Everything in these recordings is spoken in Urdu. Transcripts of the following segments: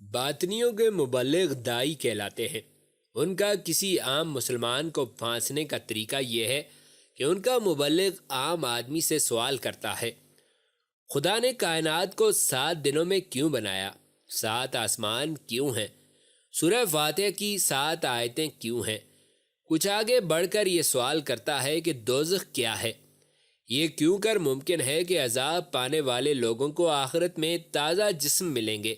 باطنیوں کے مبلغ دائی کہلاتے ہیں۔ ان کا کسی عام مسلمان کو پھانسنے کا طریقہ یہ ہے کہ ان کا مبلغ عام آدمی سے سوال کرتا ہے، خدا نے کائنات کو 7 دنوں میں کیوں بنایا؟ 7 آسمان کیوں ہیں؟ سورہ فاتحہ کی 7 آیتیں کیوں ہیں؟ کچھ آگے بڑھ کر یہ سوال کرتا ہے کہ دوزخ کیا ہے؟ یہ کیوں کر ممکن ہے کہ عذاب پانے والے لوگوں کو آخرت میں تازہ جسم ملیں گے،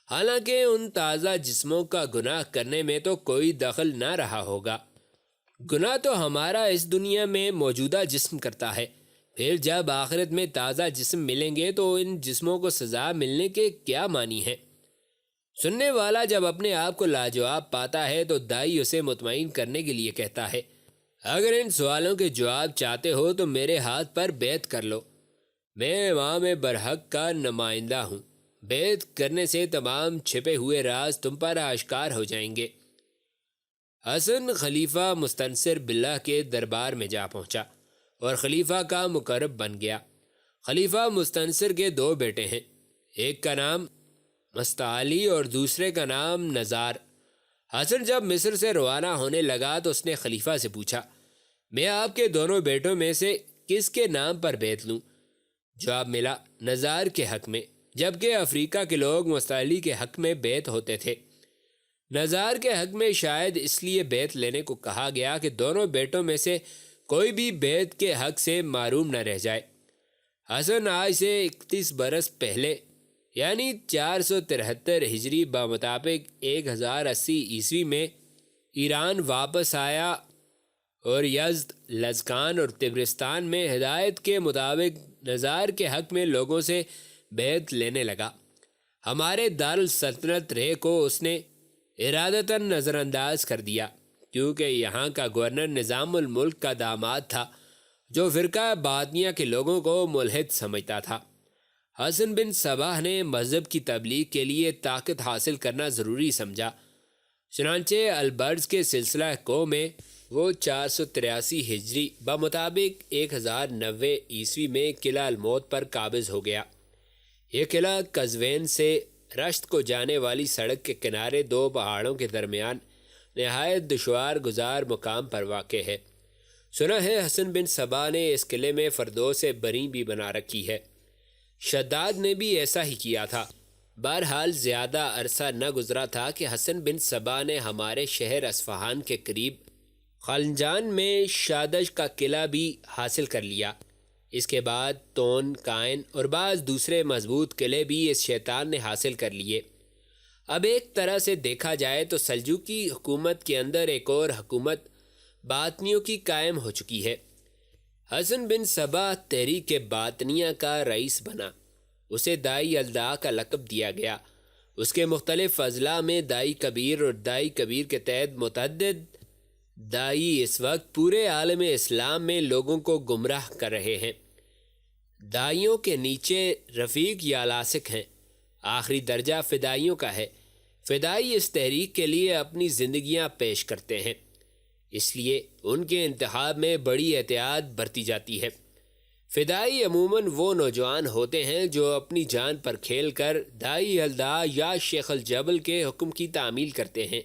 حالانکہ ان تازہ جسموں کا گناہ کرنے میں تو کوئی دخل نہ رہا ہوگا؟ گناہ تو ہمارا اس دنیا میں موجودہ جسم کرتا ہے، پھر جب آخرت میں تازہ جسم ملیں گے تو ان جسموں کو سزا ملنے کے کیا معنی ہے؟ سننے والا جب اپنے آپ کو لاجواب پاتا ہے تو دائی اسے مطمئن کرنے کے لیے کہتا ہے، اگر ان سوالوں کے جواب چاہتے ہو تو میرے ہاتھ پر بیعت کر لو، میں امام برحق کا نمائندہ ہوں، بیعت کرنے سے تمام چھپے ہوئے راز تم پر آشکار ہو جائیں گے۔ حسن خلیفہ مستنصر باللہ کے دربار میں جا پہنچا اور خلیفہ کا مقرب بن گیا۔ خلیفہ مستنصر کے 2 بیٹے ہیں، ایک کا نام مستعلی اور دوسرے کا نام نزار۔ حسن جب مصر سے روانہ ہونے لگا تو اس نے خلیفہ سے پوچھا، میں آپ کے دونوں بیٹوں میں سے کس کے نام پر بیعت لوں؟ جواب ملا، نزار کے حق میں، جبکہ افریقہ کے لوگ مستعلی کے حق میں بیعت ہوتے تھے۔ نزار کے حق میں شاید اس لیے بیعت لینے کو کہا گیا کہ دونوں بیٹوں میں سے کوئی بھی بیعت کے حق سے محروم نہ رہ جائے۔ حسن آج سے 31 برس پہلے یعنی 473 ہجری بمطابق 1080 عیسوی میں ایران واپس آیا اور یزد، لزکان اور طبرستان میں ہدایت کے مطابق نزار کے حق میں لوگوں سے بیعت لینے لگا۔ ہمارے دارالسلطنت رے کو اس نے ارادتاً نظر انداز کر دیا، کیونکہ یہاں کا گورنر نظام الملک کا داماد تھا جو فرقہ باطنیہ کے لوگوں کو ملحد سمجھتا تھا۔ حسن بن صباح نے مذہب کی تبلیغ کے لیے طاقت حاصل کرنا ضروری سمجھا، چنانچہ البرز کے سلسلہ کو میں وہ 483 ہجری بمطابق 1090 عیسوی میں قلعہ الموت پر قابض ہو گیا۔ یہ قلعہ قزوین سے رشت کو جانے والی سڑک کے کنارے 2 پہاڑوں کے درمیان نہایت دشوار گزار مقام پر واقع ہے۔ سنا ہے حسن بن صباح نے اس قلعے میں فردوس بری بھی بنا رکھی ہے۔ شداد نے بھی ایسا ہی کیا تھا۔ بہرحال زیادہ عرصہ نہ گزرا تھا کہ حسن بن صباح نے ہمارے شہر اصفہان کے قریب خلنجان میں شادش کا قلعہ بھی حاصل کر لیا۔ اس کے بعد تون، قائن اور بعض دوسرے مضبوط قلعے بھی اس شیطان نے حاصل کر لیے۔ اب ایک طرح سے دیکھا جائے تو سلجوقی حکومت کے اندر ایک اور حکومت باطنیوں کی قائم ہو چکی ہے۔ حسن بن صباح تحریک باطنیہ کا رئیس بنا، اسے دائی الدا کا لقب دیا گیا۔ اس کے مختلف اضلاع میں دائی کبیر اور دائی کبیر کے تحت متعدد دائی اس وقت پورے عالم اسلام میں لوگوں کو گمراہ کر رہے ہیں۔ دائیوں کے نیچے رفیق یا لاسک ہیں، آخری درجہ فدائیوں کا ہے۔ فدائی اس تحریک کے لیے اپنی زندگیاں پیش کرتے ہیں، اس لیے ان کے انتخاب میں بڑی احتیاط برتی جاتی ہے۔ فدائی عموماً وہ نوجوان ہوتے ہیں جو اپنی جان پر کھیل کر دائی الدا یا شیخ الجبل کے حکم کی تعمیل کرتے ہیں۔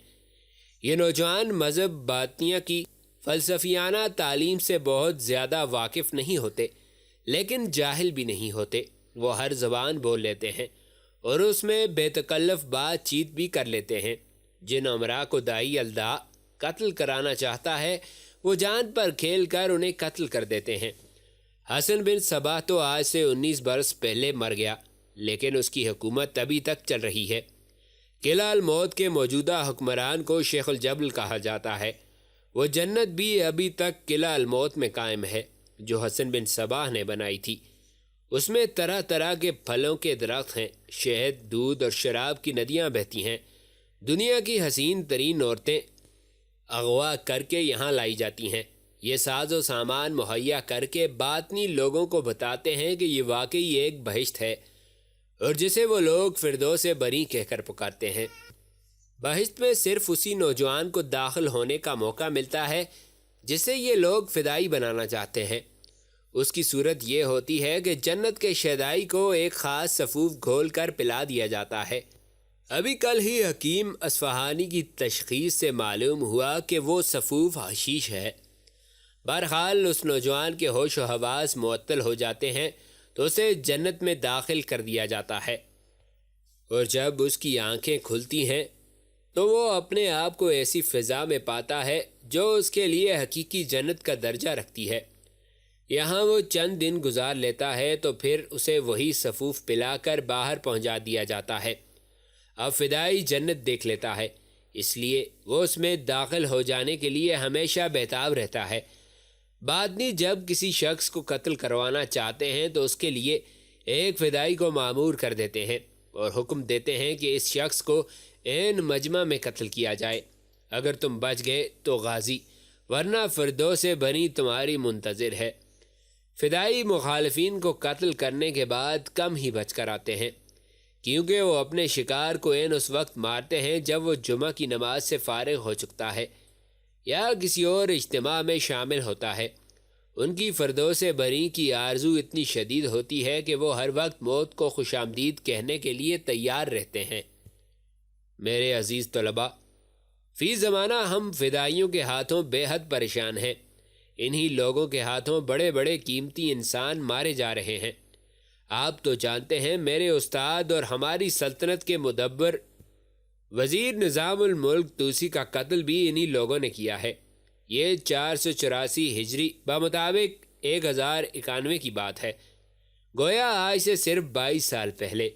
یہ نوجوان مذہب باطنیہ کی فلسفیانہ تعلیم سے بہت زیادہ واقف نہیں ہوتے، لیکن جاہل بھی نہیں ہوتے۔ وہ ہر زبان بول لیتے ہیں اور اس میں بے تکلف بات چیت بھی کر لیتے ہیں۔ جن امراء کو دائی الدا قتل کرانا چاہتا ہے وہ جان پر کھیل کر انہیں قتل کر دیتے ہیں۔ حسن بن صباح تو آج سے 19 برس پہلے مر گیا، لیکن اس کی حکومت ابھی تک چل رہی ہے۔ قلعہ الموت کے موجودہ حکمران کو شیخ الجبل کہا جاتا ہے۔ وہ جنت بھی ابھی تک قلعہ الموت میں قائم ہے جو حسن بن صباح نے بنائی تھی۔ اس میں طرح طرح کے پھلوں کے درخت ہیں، شہد، دودھ اور شراب کی ندیاں بہتی ہیں۔ دنیا کی حسین ترین عورتیں اغوا کر کے یہاں لائی جاتی ہیں۔ یہ ساز و سامان مہیا کر کے باطنی لوگوں کو بتاتے ہیں کہ یہ واقعی ایک بہشت ہے اور جسے وہ لوگ فردوس بری کہہ کر پکارتے ہیں۔ بہشت میں صرف اسی نوجوان کو داخل ہونے کا موقع ملتا ہے جسے یہ لوگ فدائی بنانا چاہتے ہیں۔ اس کی صورت یہ ہوتی ہے کہ جنت کے شیدائی کو ایک خاص سفوف گھول کر پلا دیا جاتا ہے۔ ابھی کل ہی حکیم اصفہانی کی تشخیص سے معلوم ہوا کہ وہ صفوف حشیش ہے۔ بہرحال اس نوجوان کے ہوش و حواس معطل ہو جاتے ہیں تو اسے جنت میں داخل کر دیا جاتا ہے، اور جب اس کی آنکھیں کھلتی ہیں تو وہ اپنے آپ کو ایسی فضا میں پاتا ہے جو اس کے لیے حقیقی جنت کا درجہ رکھتی ہے۔ یہاں وہ چند دن گزار لیتا ہے تو پھر اسے وہی صفوف پلا کر باہر پہنچا دیا جاتا ہے۔ اب فدائی جنت دیکھ لیتا ہے، اس لیے وہ اس میں داخل ہو جانے کے لیے ہمیشہ بہتاب رہتا ہے۔ بعدنی جب کسی شخص کو قتل کروانا چاہتے ہیں تو اس کے لیے ایک فدائی کو مامور کر دیتے ہیں اور حکم دیتے ہیں کہ اس شخص کو عین مجمع میں قتل کیا جائے۔ اگر تم بچ گئے تو غازی، ورنہ فردوس بنی تمہاری منتظر ہے۔ فدائی مخالفین کو قتل کرنے کے بعد کم ہی بچ کر آتے ہیں، کیونکہ وہ اپنے شکار کو عین اس وقت مارتے ہیں جب وہ جمعہ کی نماز سے فارغ ہو چکتا ہے یا کسی اور اجتماع میں شامل ہوتا ہے۔ ان کی فردوس بری کی آرزو اتنی شدید ہوتی ہے کہ وہ ہر وقت موت کو خوش آمدید کہنے کے لیے تیار رہتے ہیں۔ میرے عزیز طلباء، فی زمانہ ہم فدائیوں کے ہاتھوں بے حد پریشان ہیں۔ انہی لوگوں کے ہاتھوں بڑے بڑے قیمتی انسان مارے جا رہے ہیں۔ آپ تو جانتے ہیں میرے استاد اور ہماری سلطنت کے مدبر وزیر نظام الملک توسی کا قتل بھی انہی لوگوں نے کیا ہے۔ یہ 484 ہجری بمطابق 1091 کی بات ہے، گویا آج سے صرف 22 سال پہلے۔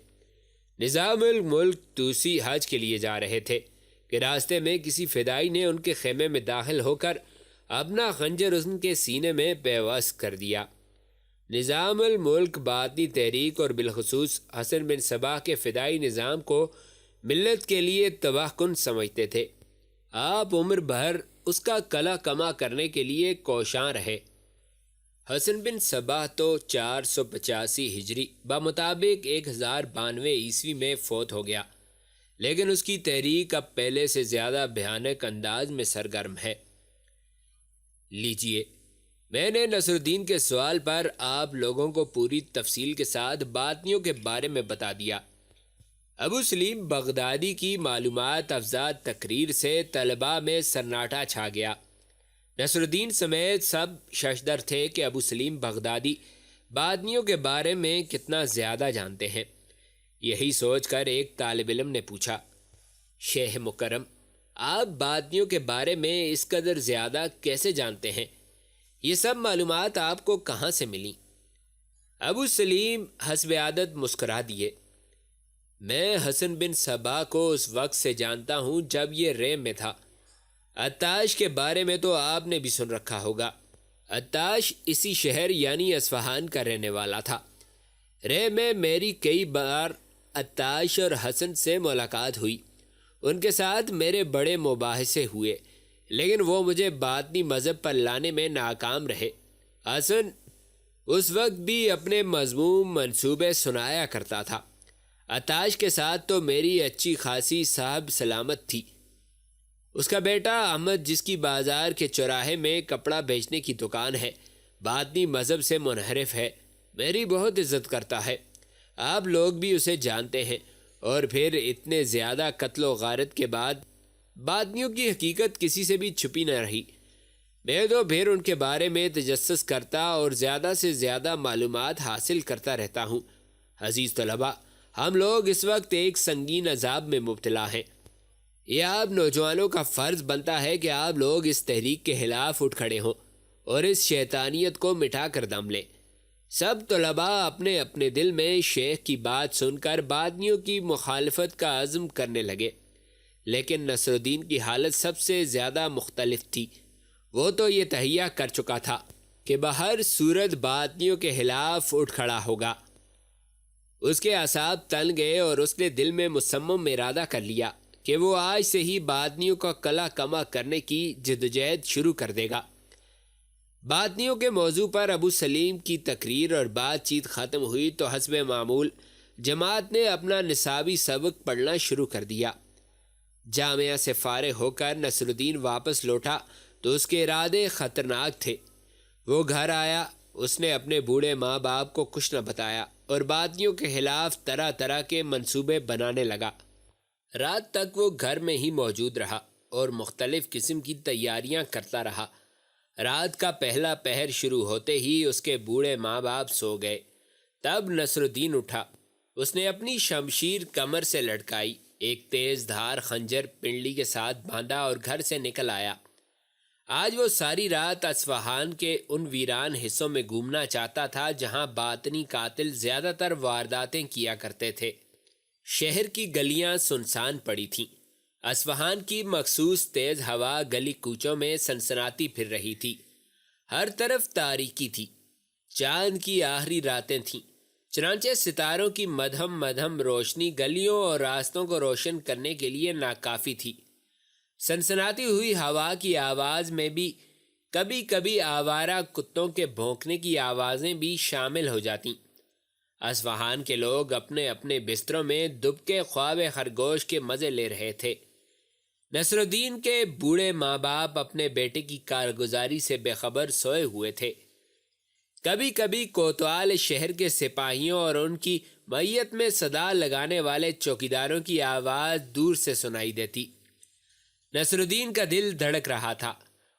نظام الملک توسی حج کے لیے جا رہے تھے کہ راستے میں کسی فدائی نے ان کے خیمے میں داخل ہو کر اپنا خنجر ان کے سینے میں پیوست کر دیا۔ نظام الملک باطنی تحریک اور بالخصوص حسن بن صباح کے فدائی نظام کو ملت کے لیے تباہ کن سمجھتے تھے۔ آپ عمر بھر اس کا کلا کما کرنے کے لیے کوشاں رہے۔ حسن بن صباح تو 485 ہجری بمطابق 1092 عیسوی میں فوت ہو گیا، لیکن اس کی تحریک اب پہلے سے زیادہ بھیانک انداز میں سرگرم ہے۔ لیجئے، میں نے نصر الدین کے سوال پر آپ لوگوں کو پوری تفصیل کے ساتھ باطنیوں کے بارے میں بتا دیا۔ ابو سلیم بغدادی کی معلومات افزا تقریر سے طلباء میں سناٹا چھا گیا۔ نصر الدین سمیت سب ششدر تھے کہ ابو سلیم بغدادی باطنیوں کے بارے میں کتنا زیادہ جانتے ہیں۔ یہی سوچ کر ایک طالب علم نے پوچھا، شیخ مکرم، آپ باطنیوں کے بارے میں اس قدر زیادہ کیسے جانتے ہیں؟ یہ سب معلومات آپ کو کہاں سے ملی؟ ابو سلیم حسب عادت مسکرا دیے، میں حسن بن صباح کو اس وقت سے جانتا ہوں جب یہ ریم میں تھا۔ عطاش کے بارے میں تو آپ نے بھی سن رکھا ہوگا۔ عطاش اسی شہر یعنی اصفہان کا رہنے والا تھا۔ ریم میں میری کئی بار عطاش اور حسن سے ملاقات ہوئی، ان کے ساتھ میرے بڑے مباحثے ہوئے، لیکن وہ مجھے باطنی مذہب پر لانے میں ناکام رہے۔ حسن اس وقت بھی اپنے مذموم منصوبے سنایا کرتا تھا۔ عطاش کے ساتھ تو میری اچھی خاصی صاحب سلامت تھی۔ اس کا بیٹا احمد، جس کی بازار کے چوراہے میں کپڑا بیچنے کی دکان ہے، باطنی مذہب سے منحرف ہے، میری بہت عزت کرتا ہے۔ آپ لوگ بھی اسے جانتے ہیں، اور پھر اتنے زیادہ قتل و غارت کے بعد باطنیوں کی حقیقت کسی سے بھی چھپی نہ رہی۔ میں تو پھر ان کے بارے میں تجسس کرتا اور زیادہ سے زیادہ معلومات حاصل کرتا رہتا ہوں۔ عزیز طلباء، ہم لوگ اس وقت ایک سنگین عذاب میں مبتلا ہیں۔ یہ آپ نوجوانوں کا فرض بنتا ہے کہ آپ لوگ اس تحریک کے خلاف اٹھ کھڑے ہوں اور اس شیطانیت کو مٹا کر دم لیں۔ سب طلباء اپنے اپنے دل میں شیخ کی بات سن کر باطنیوں کی مخالفت کا عزم کرنے لگے، لیکن نصر الدین کی حالت سب سے زیادہ مختلف تھی۔ وہ تو یہ تہیہ کر چکا تھا کہ بہر صورت باطنیوں کے خلاف اٹھ کھڑا ہوگا۔ اس کے اعصاب تن گئے اور اس نے دل میں مصمم ارادہ کر لیا کہ وہ آج سے ہی باطنیوں کا کلا کما کرنے کی جدوجہد شروع کر دے گا۔ باطنیوں کے موضوع پر ابو سلیم کی تقریر اور بات چیت ختم ہوئی تو حسب معمول جماعت نے اپنا نصابی سبق پڑھنا شروع کر دیا۔ جامعہ سے فارغ ہو کر نصر الدین واپس لوٹا تو اس کے ارادے خطرناک تھے۔ وہ گھر آیا، اس نے اپنے بوڑھے ماں باپ کو کچھ نہ بتایا اور باطنیوں کے خلاف طرح طرح کے منصوبے بنانے لگا۔ رات تک وہ گھر میں ہی موجود رہا اور مختلف قسم کی تیاریاں کرتا رہا۔ رات کا پہلا پہر شروع ہوتے ہی اس کے بوڑھے ماں باپ سو گئے۔ تب نصر الدین اٹھا۔ اس نے اپنی شمشیر کمر سے لٹکائی، ایک تیز دھار خنجر پنڈلی کے ساتھ باندھا اور گھر سے نکل آیا۔ آج وہ ساری رات اصفہان کے ان ویران حصوں میں گھومنا چاہتا تھا جہاں باطنی قاتل زیادہ تر وارداتیں کیا کرتے تھے۔ شہر کی گلیاں سنسان پڑی تھیں۔ اصفہان کی مخصوص تیز ہوا گلی کوچوں میں سنسناتی پھر رہی تھی۔ ہر طرف تاریکی تھی، چاند کی آخری راتیں تھیں، چنانچہ ستاروں کی مدھم مدھم روشنی گلیوں اور راستوں کو روشن کرنے کے لیے ناکافی تھی۔ سنسناتی ہوئی ہوا کی آواز میں بھی کبھی کبھی آوارہ کتوں کے بھونکنے کی آوازیں بھی شامل ہو جاتیں۔ اصفہان کے لوگ اپنے اپنے بستروں میں دبکے خواب خرگوش کے مزے لے رہے تھے۔ نصر الدین کے بوڑھے ماں باپ اپنے بیٹے کی کارگزاری سے بے خبر سوئے ہوئے تھے۔ کبھی کبھی کوتوال شہر کے سپاہیوں اور ان کی معیت میں صدا لگانے والے چوکیداروں کی آواز دور سے سنائی دیتی۔ نصر الدین کا دل دھڑک رہا تھا۔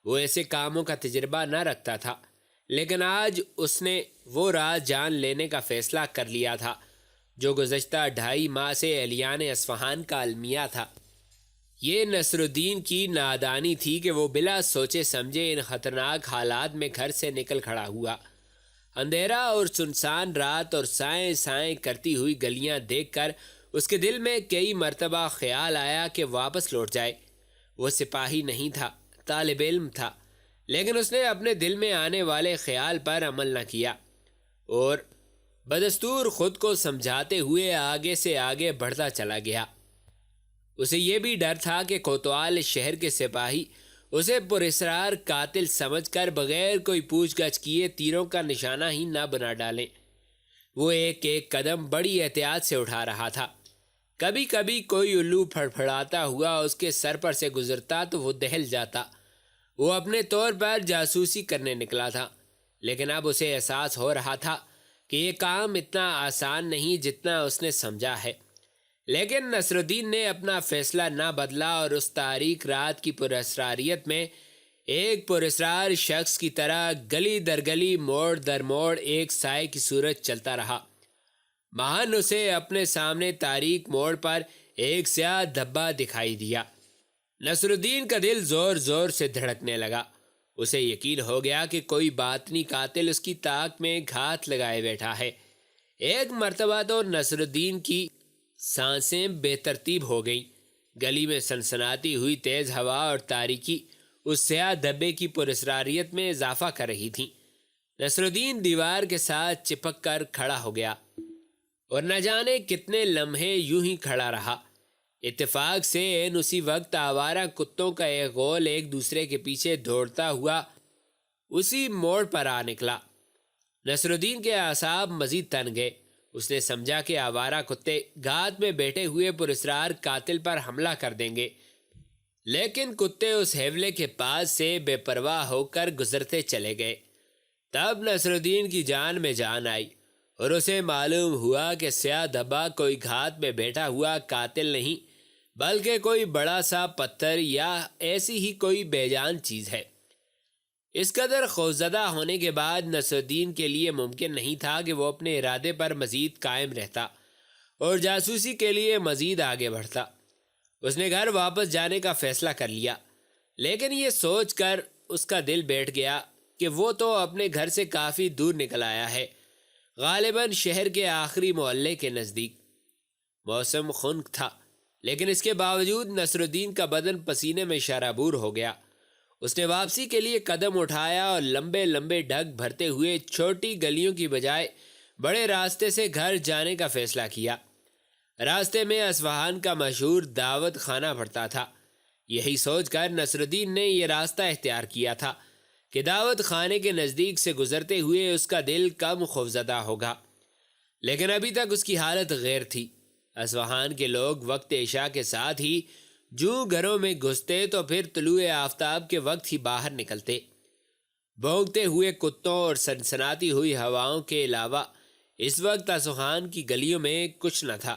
وہ ایسے کاموں کا تجربہ نہ رکھتا تھا، لیکن آج اس نے وہ راہ جان لینے کا فیصلہ کر لیا تھا جو گزشتہ 2.5 ماہ سے اہلیان اصفہان کا المیہ تھا۔ یہ نصر الدین کی نادانی تھی کہ وہ بلا سوچے سمجھے ان خطرناک حالات میں گھر سے نکل کھڑا ہوا۔ اندھیرا اور سنسان رات اور سائیں سائیں کرتی ہوئی گلیاں دیکھ کر اس کے دل میں کئی مرتبہ خیال آیا کہ واپس لوٹ جائے۔ وہ سپاہی نہیں تھا، طالب علم تھا، لیکن اس نے اپنے دل میں آنے والے خیال پر عمل نہ کیا اور بدستور خود کو سمجھاتے ہوئے آگے سے آگے بڑھتا چلا گیا۔ اسے یہ بھی ڈر تھا کہ کوتوال شہر کے سپاہی اسے پراسرار قاتل سمجھ کر بغیر کوئی پوچھ گچھ کیے تیروں کا نشانہ ہی نہ بنا ڈالیں۔ وہ ایک ایک قدم بڑی احتیاط سے اٹھا رہا تھا۔ کبھی کبھی کوئی الو پھڑپھڑاتا ہوا اس کے سر پر سے گزرتا تو وہ دہل جاتا۔ وہ اپنے طور پر جاسوسی کرنے نکلا تھا، لیکن اب اسے احساس ہو رہا تھا کہ یہ کام اتنا آسان نہیں جتنا اس نے سمجھا ہے۔ لیکن نصر الدین نے اپنا فیصلہ نہ بدلا اور اس تاریک رات کی پراسراریت میں ایک پراسرار شخص کی طرح گلی در گلی موڑ در موڑ ایک سائے کی صورت چلتا رہا۔ مہان اسے اپنے سامنے تاریک موڑ پر ایک سیاہ دھبا دکھائی دیا۔ نصر الدین کا دل زور زور سے دھڑکنے لگا۔ اسے یقین ہو گیا کہ کوئی باطنی قاتل اس کی طاق میں گھات لگائے بیٹھا ہے۔ ایک مرتبہ تو نصر الدین کی سانسیں بے ترتیب ہو گئیں۔ گلی میں سنسناتی ہوئی تیز ہوا اور تاریکی اس سیاہ دھبے کی پراسراریت میں اضافہ کر رہی تھیں۔ نصر الدین دیوار کے ساتھ چپک کر کھڑا ہو گیا اور نہ جانے کتنے لمحے یوں ہی کھڑا رہا۔ اتفاق سے اسی وقت آوارہ کتوں کا ایک غول ایک دوسرے کے پیچھے دوڑتا ہوا اسی موڑ پر آ نکلا۔ نصر الدین کے اعصاب مزید تن گئے۔ اس نے سمجھا کہ آوارہ کتے گھات میں بیٹھے ہوئے پراسرار قاتل پر حملہ کر دیں گے، لیکن کتے اس حیولے کے پاس سے بے پرواہ ہو کر گزرتے چلے گئے۔ تب نصر الدین کی جان میں جان آئی اور اسے معلوم ہوا کہ سیاہ دھبا کوئی گھات میں بیٹھا ہوا قاتل نہیں بلکہ کوئی بڑا سا پتھر یا ایسی ہی کوئی بے جان چیز ہے۔ اس قدر خوفزدہ ہونے کے بعد نصر الدین کے لیے ممکن نہیں تھا کہ وہ اپنے ارادے پر مزید قائم رہتا اور جاسوسی کے لیے مزید آگے بڑھتا۔ اس نے گھر واپس جانے کا فیصلہ کر لیا، لیکن یہ سوچ کر اس کا دل بیٹھ گیا کہ وہ تو اپنے گھر سے کافی دور نکل آیا ہے، غالباً شہر کے آخری محلے کے نزدیک۔ موسم خنک تھا، لیکن اس کے باوجود نصر الدین کا بدن پسینے میں شرابور ہو گیا۔ اس نے واپسی کے لیے قدم اٹھایا اور لمبے لمبے ڈگ بھرتے ہوئے چھوٹی گلیوں کی بجائے بڑے راستے سے گھر جانے کا فیصلہ کیا۔ راستے میں اصفہان کا مشہور دعوت خانہ پڑتا تھا۔ یہی سوچ کر نصر الدین نے یہ راستہ اختیار کیا تھا کہ دعوت خانے کے نزدیک سے گزرتے ہوئے اس کا دل کم خوفزدہ ہوگا، لیکن ابھی تک اس کی حالت غیر تھی۔ اصفہان کے لوگ وقت عشاء کے ساتھ ہی جوں گھروں میں گھستے تو پھر طلوع آفتاب کے وقت ہی باہر نکلتے۔ بھونکتے ہوئے کتوں اور سنسناتی ہوئی ہواؤں کے علاوہ اس وقت اصفہان کی گلیوں میں کچھ نہ تھا۔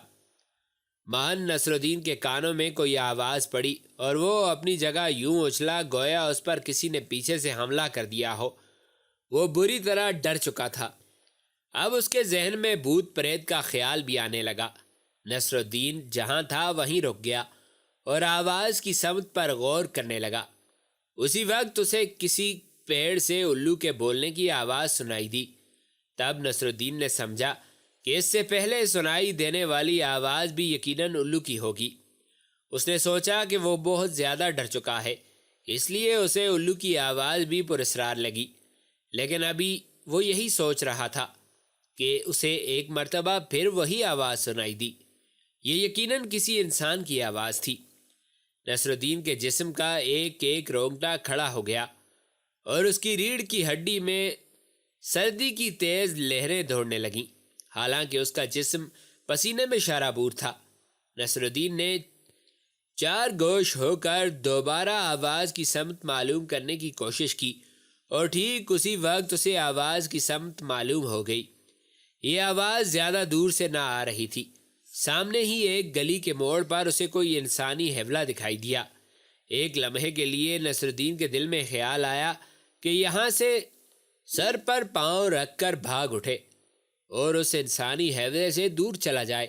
مان نصر الدین کے کانوں میں کوئی آواز پڑی اور وہ اپنی جگہ یوں اچھلا گویا اس پر کسی نے پیچھے سے حملہ کر دیا ہو۔ وہ بری طرح ڈر چکا تھا۔ اب اس کے ذہن میں بھوت پریت کا خیال بھی آنے لگا۔ نصر الدین جہاں تھا وہیں رک گیا اور آواز کی سمت پر غور کرنے لگا۔ اسی وقت اسے کسی پیڑ سے الو کے بولنے کی آواز سنائی دی۔ تب نصر الدین نے سمجھا کہ اس سے پہلے سنائی دینے والی آواز بھی یقیناً الو کی ہوگی۔ اس نے سوچا کہ وہ بہت زیادہ ڈر چکا ہے، اس لیے اسے الو کی آواز بھی پراسرار لگی، لیکن ابھی وہ یہی سوچ رہا تھا کہ اسے ایک مرتبہ پھر وہی آواز سنائی دی۔ یہ یقیناً کسی انسان کی آواز تھی۔ نصر الدین کے جسم کا ایک ایک رونگٹا کھڑا ہو گیا اور اس کی ریڑھ کی ہڈی میں سردی کی تیز لہریں دوڑنے لگیں، حالانکہ اس کا جسم پسینے میں شرابور تھا۔ نصر الدین نے چار گوش ہو کر دوبارہ آواز کی سمت معلوم کرنے کی کوشش کی اور ٹھیک اسی وقت اسے آواز کی سمت معلوم ہو گئی۔ یہ آواز زیادہ دور سے نہ آ رہی تھی۔ سامنے ہی ایک گلی کے موڑ پر اسے کوئی انسانی حیولہ دکھائی دیا۔ ایک لمحے کے لیے نصر الدین کے دل میں خیال آیا کہ یہاں سے سر پر پاؤں رکھ کر بھاگ اٹھے اور اس انسانی حیولے سے دور چلا جائے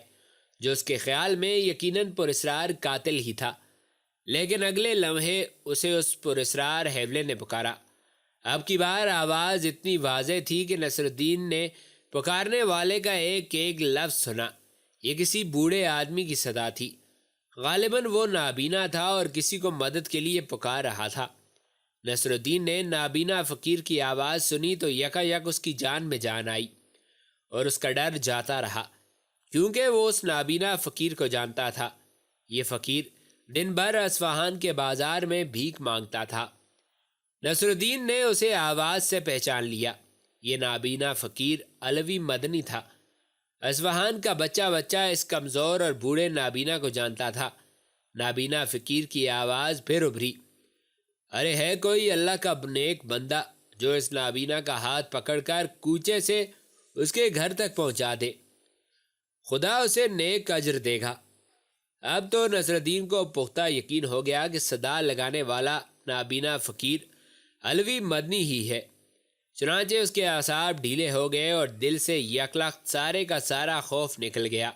جو اس کے خیال میں یقیناً پراسرار قاتل ہی تھا۔ لیکن اگلے لمحے اسے اس پراسرار حیولے نے پکارا۔ اب کی بار آواز اتنی واضح تھی کہ نصر الدین نے پکارنے والے کا ایک ایک لفظ سنا۔ یہ کسی بوڑھے آدمی کی صدا تھی۔ غالباً وہ نابینا تھا اور کسی کو مدد کے لیے پکار رہا تھا۔ نصر الدین نے نابینا فقیر کی آواز سنی تو یکا یک اس کی جان میں جان آئی اور اس کا ڈر جاتا رہا، کیونکہ وہ اس نابینا فقیر کو جانتا تھا۔ یہ فقیر دن بھر اصفہان کے بازار میں بھیک مانگتا تھا۔ نصر الدین نے اسے آواز سے پہچان لیا۔ یہ نابینا فقیر علوی مدنی تھا۔ اصفہان کا بچہ بچہ اس کمزور اور بوڑھے نابینا کو جانتا تھا۔ نابینا فقیر کی آواز پھر ابھری، ارے ہے کوئی اللہ کا نیک بندہ جو اس نابینا کا ہاتھ پکڑ کر کوچے سے اس کے گھر تک پہنچا دے، خدا اسے نیک اجر دے گا۔ اب تو نصر الدین کو پختہ یقین ہو گیا کہ صدا لگانے والا نابینا فقیر علوی مدنی ہی ہے۔ چنانچہ اس کے اعصاب ڈھیلے ہو گئے اور دل سے یکلخت سارے کا سارا خوف نکل گیا۔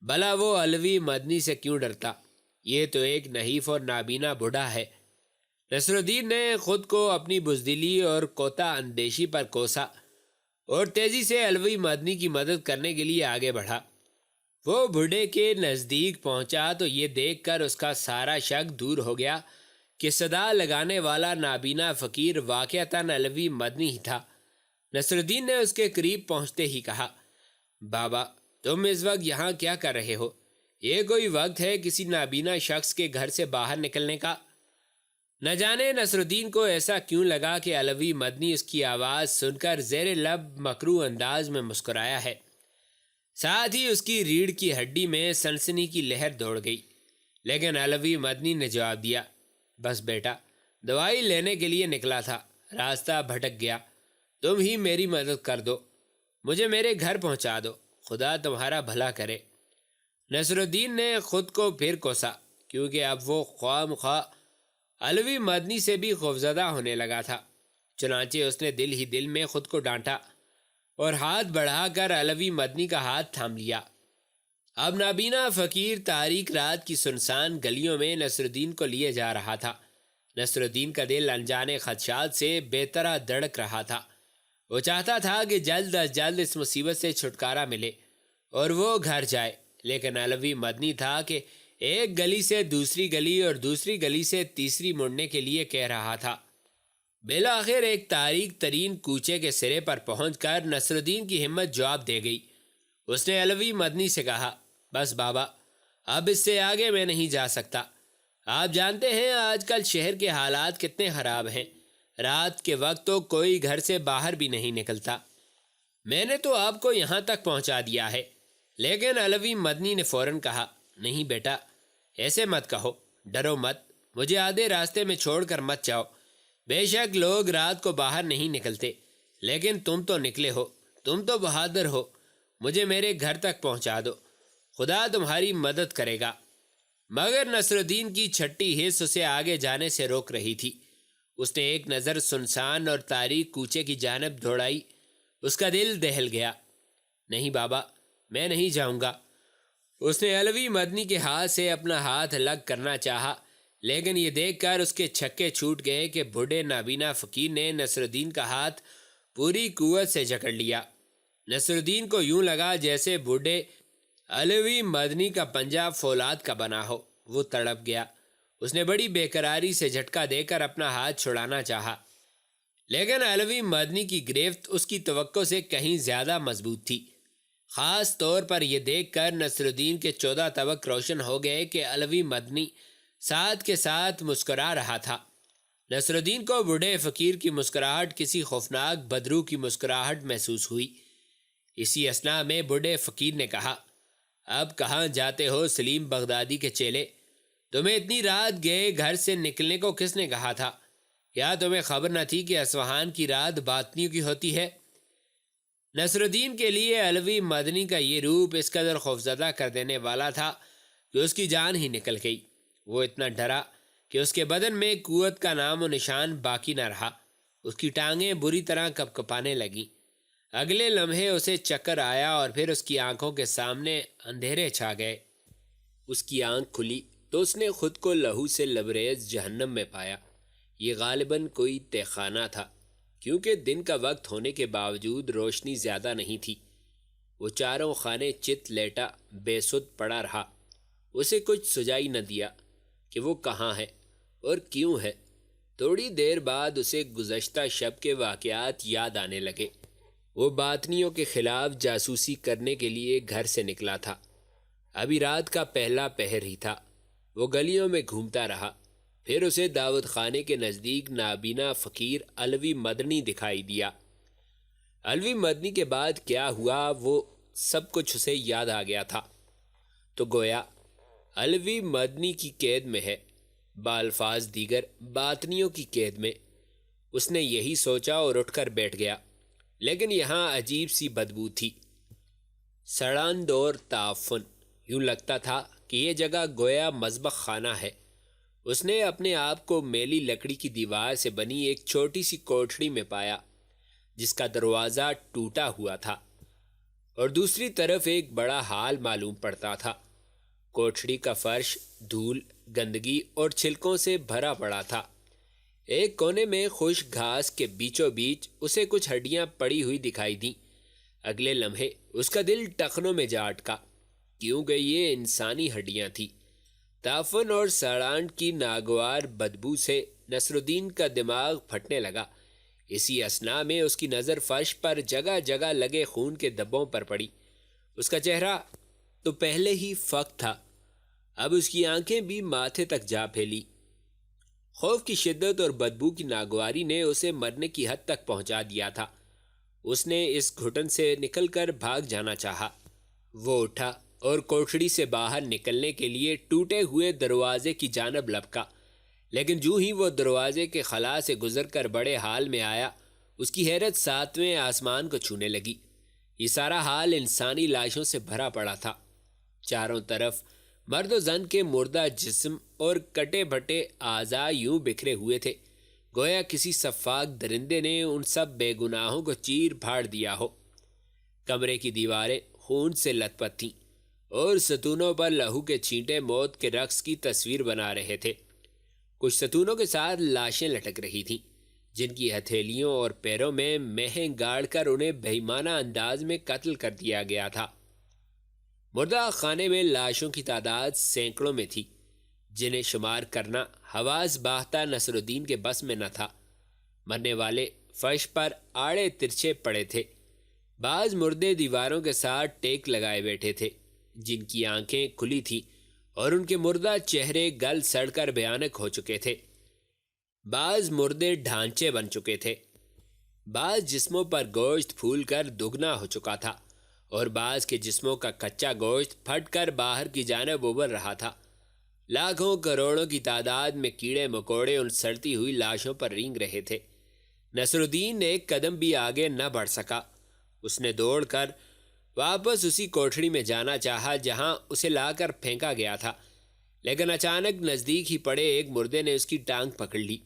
بھلا وہ علوی مدنی سے کیوں ڈرتا؟ یہ تو ایک نحیف اور نابینا بوڑھا ہے۔ نصر الدین نے خود کو اپنی بزدلی اور کوتا اندیشی پر کوسا اور تیزی سے علوی مدنی کی مدد کرنے کے لیے آگے بڑھا۔ وہ بوڑھے کے نزدیک پہنچا تو یہ دیکھ کر اس کا سارا شک دور ہو گیا کہ صدا لگانے والا نابینا فقیر واقعتاً علوی مدنی ہی تھا۔ نصر الدین نے اس کے قریب پہنچتے ہی کہا، بابا تم اس وقت یہاں کیا کر رہے ہو؟ یہ کوئی وقت ہے کسی نابینا شخص کے گھر سے باہر نکلنے کا؟ نہ جانے نصر الدین کو ایسا کیوں لگا کہ علوی مدنی اس کی آواز سن کر زیر لب مکروہ انداز میں مسکرایا ہے۔ ساتھ ہی اس کی ریڑھ کی ہڈی میں سنسنی کی لہر دوڑ گئی، لیکن علوی مدنی نے جواب دیا، بس بیٹا دوائی لینے کے لیے نکلا تھا، راستہ بھٹک گیا، تم ہی میری مدد کر دو، مجھے میرے گھر پہنچا دو، خدا تمہارا بھلا کرے۔ نصر الدین نے خود کو پھر کوسا، کیونکہ اب وہ خواہ مخواہ علوی مدنی سے بھی خوفزدہ ہونے لگا تھا۔ چنانچہ اس نے دل ہی دل میں خود کو ڈانٹا اور ہاتھ بڑھا کر علوی مدنی کا ہاتھ تھام لیا۔ اب نابینا فقیر تاریک رات کی سنسان گلیوں میں نصر الدین کو لیے جا رہا تھا۔ نصر الدین کا دل انجانے خدشات سے بے طرح دھڑک رہا تھا۔ وہ چاہتا تھا کہ جلد از جلد اس مصیبت سے چھٹکارا ملے اور وہ گھر جائے، لیکن علوی مدنی تھا کہ ایک گلی سے دوسری گلی اور دوسری گلی سے تیسری مڑنے کے لیے کہہ رہا تھا۔ بالآخر ایک تاریک ترین کوچے کے سرے پر پہنچ کر نصر الدین کی ہمت جواب دے گئی۔ اس نے علوی مدنی سے کہا، بس بابا اب اس سے آگے میں نہیں جا سکتا۔ آپ جانتے ہیں آج کل شہر کے حالات کتنے خراب ہیں، رات کے وقت تو کوئی گھر سے باہر بھی نہیں نکلتا۔ میں نے تو آپ کو یہاں تک پہنچا دیا ہے۔ لیکن علوی مدنی نے فوراً کہا، نہیں بیٹا ایسے مت کہو، ڈرو مت، مجھے آدھے راستے میں چھوڑ کر مت جاؤ۔ بے شک لوگ رات کو باہر نہیں نکلتے، لیکن تم تو نکلے ہو، تم تو بہادر ہو، مجھے میرے گھر تک پہنچا دو، خدا تمہاری مدد کرے گا۔ مگر نصرالدین کی چھٹی حس اسے آگے جانے سے روک رہی تھی۔ اس نے ایک نظر سنسان اور تاریک کوچے کی جانب دوڑائی۔ اس کا دل دہل گیا۔ نہیں بابا، میں نہیں جاؤں گا۔ اس نے علوی مدنی کے ہاتھ سے اپنا ہاتھ الگ کرنا چاہا، لیکن یہ دیکھ کر اس کے چھکے چھوٹ گئے کہ بوڑھے نابینا فقیر نے نصرالدین کا ہاتھ پوری قوت سے جکڑ لیا۔ نصرالدین کو یوں لگا جیسے بوڑھے علوی مدنی کا پنجہ فولاد کا بنا ہو۔ وہ تڑپ گیا۔ اس نے بڑی بے قراری سے جھٹکا دے کر اپنا ہاتھ چھڑانا چاہا، لیکن علوی مدنی کی گرفت اس کی توقع سے کہیں زیادہ مضبوط تھی۔ خاص طور پر یہ دیکھ کر نصرالدین کے 14 طبق روشن ہو گئے کہ علوی مدنی ساتھ کے ساتھ مسکرا رہا تھا۔ نصرالدین کو بوڑھے فقیر کی مسکراہٹ کسی خوفناک بدرو کی مسکراہٹ محسوس ہوئی۔ اسی اثنا میں بوڑھے فقیر نے کہا، اب کہاں جاتے ہو سلیم بغدادی کے چیلے؟ تمہیں اتنی رات گئے گھر سے نکلنے کو کس نے کہا تھا؟ کیا تمہیں خبر نہ تھی کہ اصفہان کی رات باطنیوں کی ہوتی ہے؟ نصرالدین کے لیے علوی مدنی کا یہ روپ اس قدر خوفزدہ کر دینے والا تھا کہ اس کی جان ہی نکل گئی۔ وہ اتنا ڈرا کہ اس کے بدن میں قوت کا نام و نشان باقی نہ رہا۔ اس کی ٹانگیں بری طرح کپکپانے لگیں۔ اگلے لمحے اسے چکر آیا اور پھر اس کی آنکھوں کے سامنے اندھیرے چھا گئے۔ اس کی آنکھ کھلی تو اس نے خود کو لہو سے لبریز جہنم میں پایا۔ یہ غالباً کوئی تہ خانہ تھا، کیونکہ دن کا وقت ہونے کے باوجود روشنی زیادہ نہیں تھی۔ وہ چاروں خانے چت لیٹا بے سدھ پڑا رہا۔ اسے کچھ سجائی نہ دیا کہ وہ کہاں ہے اور کیوں ہے۔ تھوڑی دیر بعد اسے گزشتہ شب کے واقعات یاد آنے لگے۔ وہ باطنیوں کے خلاف جاسوسی کرنے کے لیے گھر سے نکلا تھا۔ ابھی رات کا پہلا پہر ہی تھا۔ وہ گلیوں میں گھومتا رہا۔ پھر اسے دعوت خانے کے نزدیک نابینا فقیر علوی مدنی دکھائی دیا۔ علوی مدنی کے بعد کیا ہوا وہ سب کچھ اسے یاد آ گیا تھا۔ تو گویا علوی مدنی کی قید میں ہے، بالفاظ دیگر باطنیوں کی قید میں۔ اس نے یہی سوچا اور اٹھ کر بیٹھ گیا، لیکن یہاں عجیب سی بدبو تھی، سڑاند اور تعفن۔ یوں لگتا تھا کہ یہ جگہ گویا مذبح خانہ ہے۔ اس نے اپنے آپ کو میلی لکڑی کی دیوار سے بنی ایک چھوٹی سی کوٹھڑی میں پایا، جس کا دروازہ ٹوٹا ہوا تھا اور دوسری طرف ایک بڑا ہال معلوم پڑتا تھا۔ کوٹھڑی کا فرش دھول، گندگی اور چھلکوں سے بھرا پڑا تھا۔ ایک کونے میں خشک گھاس کے بیچوں بیچ اسے کچھ ہڈیاں پڑی ہوئی دکھائی دیں۔ اگلے لمحے اس کا دل ٹخنوں میں جا اٹکا، کیونکہ یہ انسانی ہڈیاں تھیں۔ تعفن اور سڑانٹ کی ناگوار بدبو سے نصرالدین کا دماغ پھٹنے لگا۔ اسی اثنا میں اس کی نظر فرش پر جگہ جگہ لگے خون کے دبوں پر پڑی۔ اس کا چہرہ تو پہلے ہی فق تھا، اب اس کی آنکھیں بھی ماتھے تک جا پھیلی۔ خوف کی شدت اور بدبو کی ناگواری نے اسے مرنے کی حد تک پہنچا دیا تھا۔ اس نے اس گھٹن سے نکل کر بھاگ جانا چاہا۔ وہ اٹھا اور کوٹھڑی سے باہر نکلنے کے لیے ٹوٹے ہوئے دروازے کی جانب لپکا، لیکن جو ہی وہ دروازے کے خلا سے گزر کر بڑے ہال میں آیا، اس کی حیرت ساتویں آسمان کو چھونے لگی۔ یہ سارا ہال انسانی لاشوں سے بھرا پڑا تھا۔ چاروں طرف مرد و زن کے مردہ جسم اور کٹے بھٹے اعضاء یوں بکھرے ہوئے تھے، گویا کسی سفاک درندے نے ان سب بے گناہوں کو چیر پھاڑ دیا ہو۔ کمرے کی دیواریں خون سے لت پت تھیں اور ستونوں پر لہو کے چھینٹے موت کے رقص کی تصویر بنا رہے تھے۔ کچھ ستونوں کے ساتھ لاشیں لٹک رہی تھیں، جن کی ہتھیلیوں اور پیروں میں مہیں گاڑ کر انہیں بے ایمانہ انداز میں قتل کر دیا گیا تھا۔ مردہ خانے میں لاشوں کی تعداد سینکڑوں میں تھی، جنہیں شمار کرنا حواس باختہ نصرالدین کے بس میں نہ تھا۔ مرنے والے فرش پر آڑے ترچھے پڑے تھے۔ بعض مردے دیواروں کے ساتھ ٹیک لگائے بیٹھے تھے، جن کی آنکھیں کھلی تھیں اور ان کے مردہ چہرے گل سڑ کر بھیانک ہو چکے تھے۔ بعض مردے ڈھانچے بن چکے تھے، بعض جسموں پر گوشت پھول کر دگنا ہو چکا تھا اور بعض کے جسموں کا کچا گوشت پھٹ کر باہر کی جانب ابھر رہا تھا۔ لاکھوں کروڑوں کی تعداد میں کیڑے مکوڑے ان سڑتی ہوئی لاشوں پر رینگ رہے تھے۔ نصرالدین ایک قدم بھی آگے نہ بڑھ سکا۔ اس نے دوڑ کر واپس اسی کوٹھڑی میں جانا چاہا جہاں اسے لا کر پھینکا گیا تھا، لیکن اچانک نزدیک ہی پڑے ایک مردے نے اس کی ٹانگ پکڑ لی۔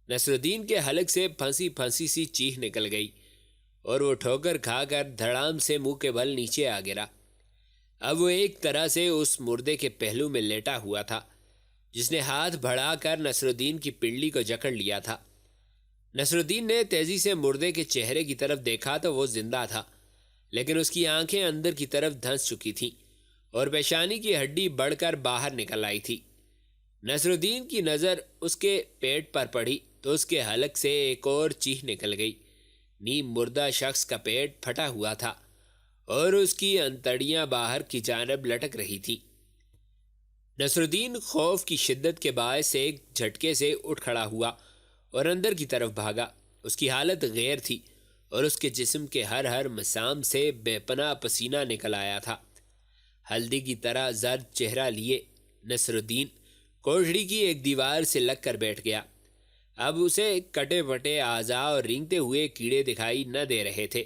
نصرالدین کے حلق سے پھنسی پھنسی سی چیخ نکل گئی اور وہ ٹھوکر کھا کر دھڑام سے منہ کے بل نیچے آ گرا۔ اب وہ ایک طرح سے اس مردے کے پہلو میں لیٹا ہوا تھا جس نے ہاتھ بڑھا کر نصرالدین کی پنڈلی کو جکڑ لیا تھا۔ نصرالدین نے تیزی سے مردے کے چہرے کی طرف دیکھا تو وہ زندہ تھا، لیکن اس کی آنکھیں اندر کی طرف دھنس چکی تھیں اور پیشانی کی ہڈی بڑھ کر باہر نکل آئی تھی۔ نصرالدین کی نظر اس کے پیٹ پر پڑی تو اس کے حلق سے ایک اور چیخ نکل گئی۔ نیم مردہ شخص کا پیٹ پھٹا ہوا تھا اور اس کی انتڑیاں باہر کی جانب لٹک رہی تھیں۔ نصرالدین خوف کی شدت کے باعث ایک جھٹکے سے اٹھ کھڑا ہوا اور اندر کی طرف بھاگا۔ اس کی حالت غیر تھی اور اس کے جسم کے ہر مسام سے بے پناہ پسینہ نکل آیا تھا۔ ہلدی کی طرح زرد چہرہ لیے نصرالدین کوٹھڑی کی ایک دیوار سے لگ کر بیٹھ گیا۔ اب اسے کٹے پٹے اعضاء اور رینگتے ہوئے کیڑے دکھائی نہ دے رہے تھے،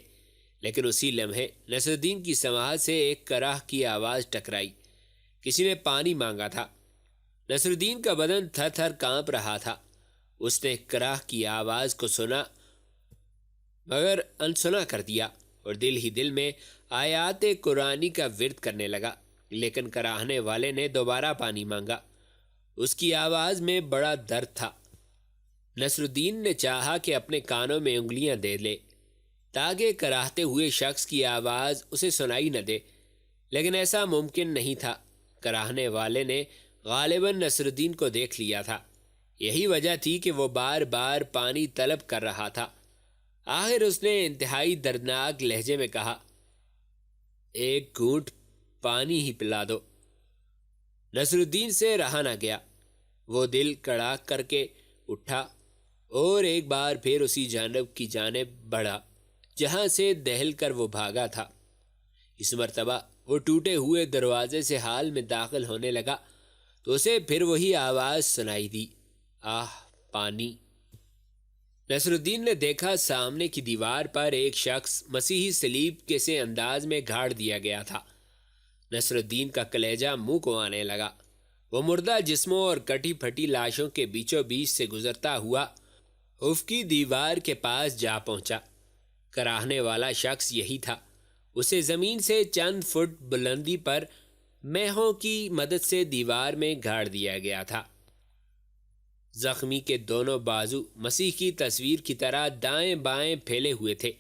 لیکن اسی لمحے نصرالدین کی سماعت سے ایک کراہ کی آواز ٹکرائی۔ کسی نے پانی مانگا تھا۔ نصرالدین کا بدن تھر تھر کانپ رہا تھا۔ اس نے کراہ کی آواز کو سنا مگر انسنا کر دیا اور دل ہی دل میں آیات قرآنی کا ورد کرنے لگا، لیکن کراہنے والے نے دوبارہ پانی مانگا۔ اس کی آواز میں بڑا درد تھا۔ نصرالدین نے چاہا کہ اپنے کانوں میں انگلیاں دے لے تاکہ کراہتے ہوئے شخص کی آواز اسے سنائی نہ دے، لیکن ایسا ممکن نہیں تھا۔ کراہنے والے نے غالباً نصرالدین کو دیکھ لیا تھا، یہی وجہ تھی کہ وہ بار بار پانی طلب کر رہا تھا۔ آخر اس نے انتہائی دردناک لہجے میں کہا، ایک گھونٹ پانی ہی پلا دو۔ نصرالدین سے رہا نہ گیا۔ وہ دل کڑا کر کے اٹھا اور ایک بار پھر اسی جانب بڑھا جہاں سے دہل کر وہ بھاگا تھا۔ اس مرتبہ وہ ٹوٹے ہوئے دروازے سے حال میں داخل ہونے لگا تو اسے پھر وہی آواز سنائی دی، آہ پانی۔ نصرالدین نے دیکھا سامنے کی دیوار پر ایک شخص مسیحی صلیب کے سے انداز میں گاڑ دیا گیا تھا۔ نصرالدین کا کلیجہ منہ کو آنے لگا۔ وہ مردہ جسموں اور کٹی پھٹی لاشوں کے بیچوں بیچ سے گزرتا ہوا افقی دیوار کے پاس جا پہنچا۔ کراہنے والا شخص یہی تھا۔ اسے زمین سے چند فٹ بلندی پر میخوں کی مدد سے دیوار میں گاڑ دیا گیا تھا۔ زخمی کے دونوں بازو مسیح کی تصویر کی طرح دائیں بائیں پھیلے ہوئے تھے۔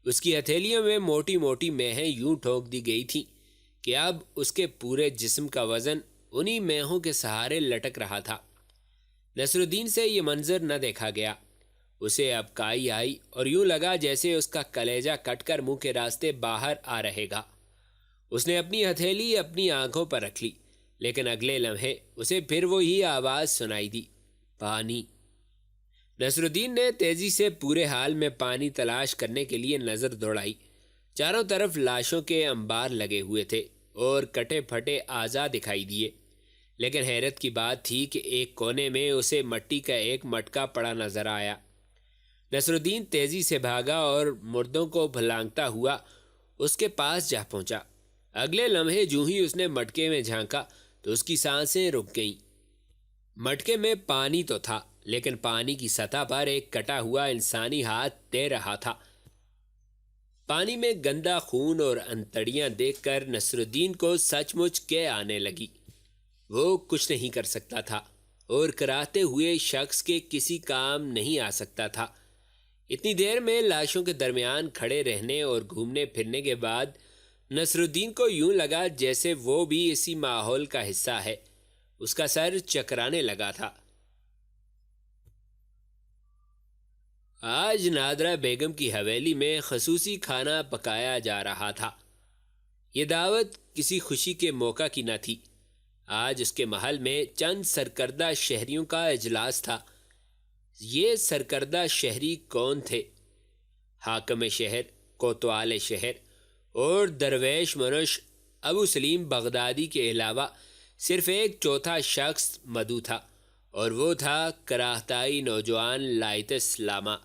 اس کی ہتھیلیوں میں موٹی موٹی میخیں یوں ٹھوک دی گئی تھیں کہ اب اس کے پورے جسم کا وزن انہی میخوں کے سہارے لٹک رہا تھا۔ نصرالدین سے یہ منظر نہ دیکھا گیا۔ اسے اب کائی آئی اور یوں لگا جیسے اس کا کلیجہ کٹ کر منہ کے راستے باہر آ رہے گا۔ اس نے اپنی ہتھیلی اپنی آنکھوں پر رکھ لی، لیکن اگلے لمحے اسے پھر وہی آواز سنائی دی، پانی۔ نصرالدین نے تیزی سے پورے حال میں پانی تلاش کرنے کے لیے نظر دوڑائی۔ چاروں طرف لاشوں کے انبار لگے ہوئے تھے اور کٹے پھٹے اعضاء دکھائی دیے، لیکن حیرت کی بات تھی کہ ایک کونے میں اسے مٹی کا ایک مٹکا پڑا نظر آیا۔ نصرالدین تیزی سے بھاگا اور مردوں کو پھلانگتا ہوا اس کے پاس جا پہنچا۔ اگلے لمحے جو ہی اس نے مٹکے میں جھانکا تو اس کی سانسیں رک گئیں۔ مٹکے میں پانی تو تھا، لیکن پانی کی سطح پر ایک کٹا ہوا انسانی ہاتھ تیر رہا تھا۔ پانی میں گندا خون اور انتڑیاں دیکھ کر نصرالدین کو سچ مچ کے آنے لگی۔ وہ کچھ نہیں کر سکتا تھا اور کراہتے ہوئے شخص کے کسی کام نہیں آ سکتا تھا۔ اتنی دیر میں لاشوں کے درمیان کھڑے رہنے اور گھومنے پھرنے کے بعد نصرالدین کو یوں لگا جیسے وہ بھی اسی ماحول کا حصہ ہے۔ اس کا سر چکرانے لگا تھا۔ آج نادرہ بیگم کی حویلی میں خصوصی کھانا پکایا جا رہا تھا۔ یہ دعوت کسی خوشی کے موقع کی نہ تھی۔ آج اس کے محل میں چند سرکردہ شہریوں کا اجلاس تھا۔ یہ سرکردہ شہری کون تھے؟ حاکم شہر، کوتوال شہر اور درویش منش ابو سلیم بغدادی کے علاوہ صرف ایک چوتھا شخص مدعو تھا، اور وہ تھا کراہتائی نوجوان لائت اسلامہ۔